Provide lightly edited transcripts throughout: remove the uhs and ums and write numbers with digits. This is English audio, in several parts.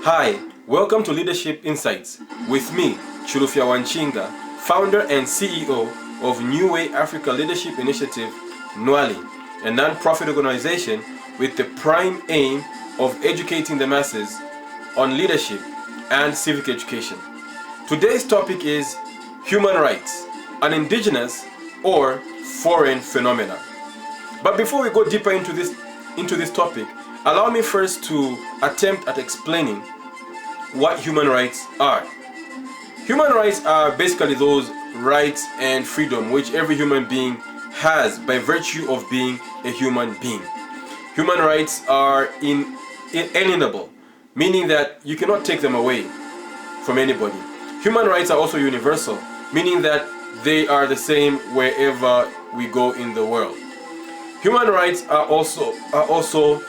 Hi, welcome to Leadership Insights with me, Chilufya Wanchinga, founder and CEO of New Way Africa Leadership Initiative, NWALI, a non-profit organization with the prime aim of educating the masses on leadership and civic education. Today's topic is human rights, an indigenous or foreign phenomena. But before we go deeper into this topic, allow me first to attempt at explaining what human rights are. Human rights are basically those rights and freedom which every human being has by virtue of being a human being. Human rights are inalienable, meaning that you cannot take them away from anybody. Human rights are also universal, meaning that they are the same wherever we go in the world. Human rights are also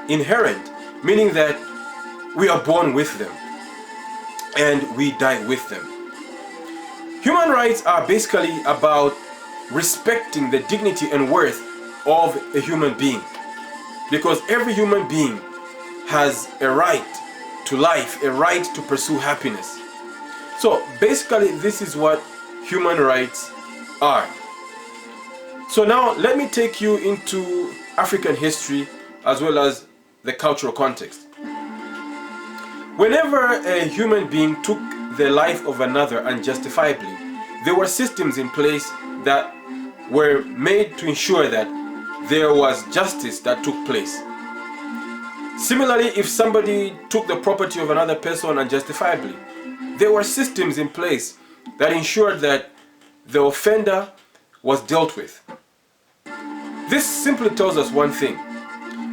inherent, meaning that we are born with them and we die with them. Human rights are basically about respecting the dignity and worth of a human being, because every human being has a right to life, a right to pursue happiness. So basically this is what human rights are. So now let me take you into African history as well as the cultural context. Whenever a human being took the life of another unjustifiably, there were systems in place that were made to ensure that there was justice that took place. Similarly, if somebody took the property of another person unjustifiably, there were systems in place that ensured that the offender was dealt with. This simply tells us one thing,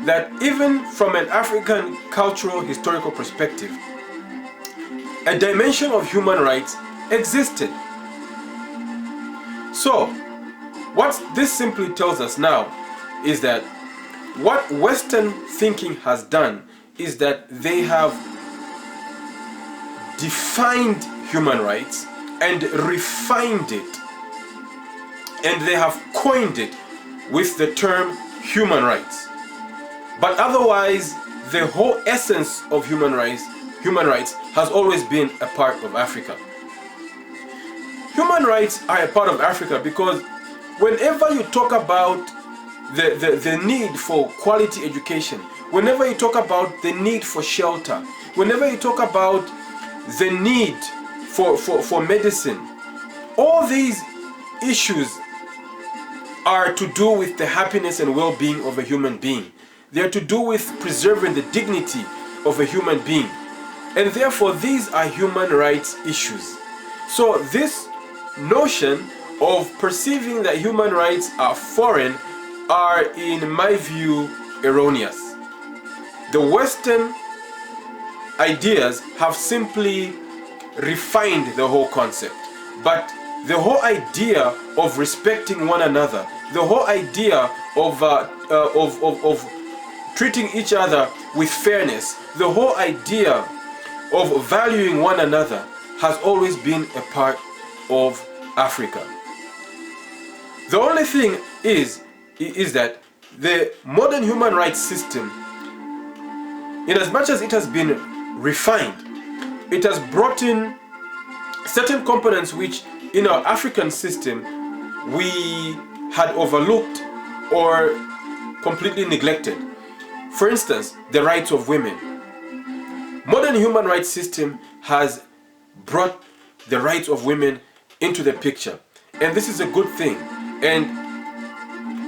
that even from an African cultural historical perspective, a dimension of human rights existed. So, what this simply tells us now is that what Western thinking has done is that they have defined human rights and refined it, and they have coined it with the term human rights. But otherwise, the whole essence of human rights has always been a part of Africa. Human rights are a part of Africa because whenever you talk about the need for quality education, whenever you talk about the need for shelter, whenever you talk about the need for medicine, all these issues are to do with the happiness and well-being of a human being. They are to do with preserving the dignity of a human being. And therefore, these are human rights issues. So this notion of perceiving that human rights are foreign are, in my view, erroneous. The Western ideas have simply refined the whole concept. But the whole idea of respecting one another, the whole idea of treating each other with fairness, the whole idea of valuing one another has always been a part of Africa. The only thing is that the modern human rights system, in as much as it has been refined, it has brought in certain components which in our African system we had overlooked or completely neglected. For instance, the rights of women. Modern human rights system has brought the rights of women into the picture, and this is a good thing. And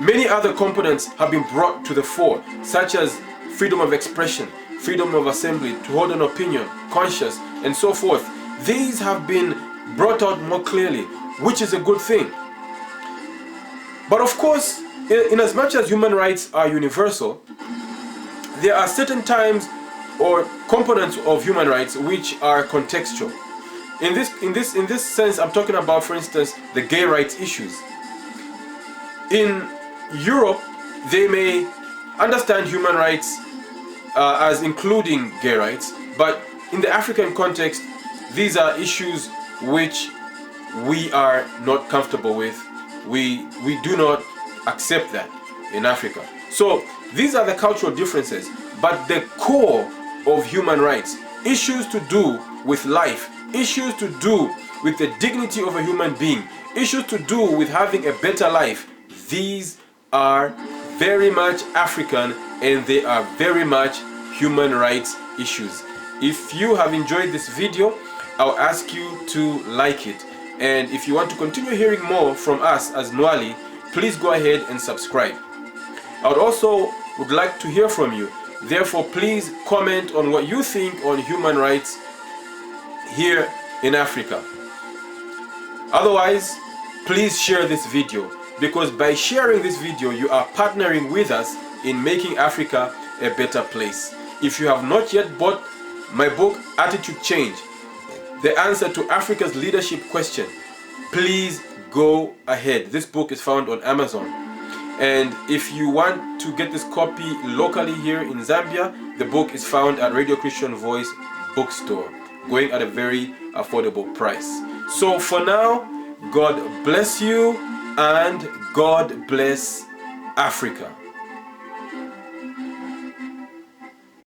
many other components have been brought to the fore, such as freedom of expression, freedom of assembly, to hold an opinion, conscience, and so forth. These have been brought out more clearly, which is a good thing. But of course, in as much as human rights are universal, there are certain times or components of human rights which are contextual. In this sense, I'm talking about, for instance, the gay rights issues. In Europe, they may understand human rights as including gay rights, but in the African context, these are issues which we are not comfortable with. We do not accept that in Africa. So these are the cultural differences, but the core of human rights issues to do with life, issues to do with the dignity of a human being, issues to do with having a better life. These are very much African, and they are very much human rights issues. If you have enjoyed this video, I'll ask you to like it. And if you want to continue hearing more from us as Nwali, please go ahead and subscribe. I would like to hear from you. Therefore, please comment on what you think on human rights here in Africa. Otherwise, please share this video, because by sharing this video, you are partnering with us in making Africa a better place. If you have not yet bought my book, Attitude Change, the answer to Africa's leadership question, please go ahead. This book is found on Amazon. And if you want to get this copy locally here in Zambia, the book is found at Radio Christian Voice bookstore, going at a very affordable price. So for now, God bless you and God bless Africa.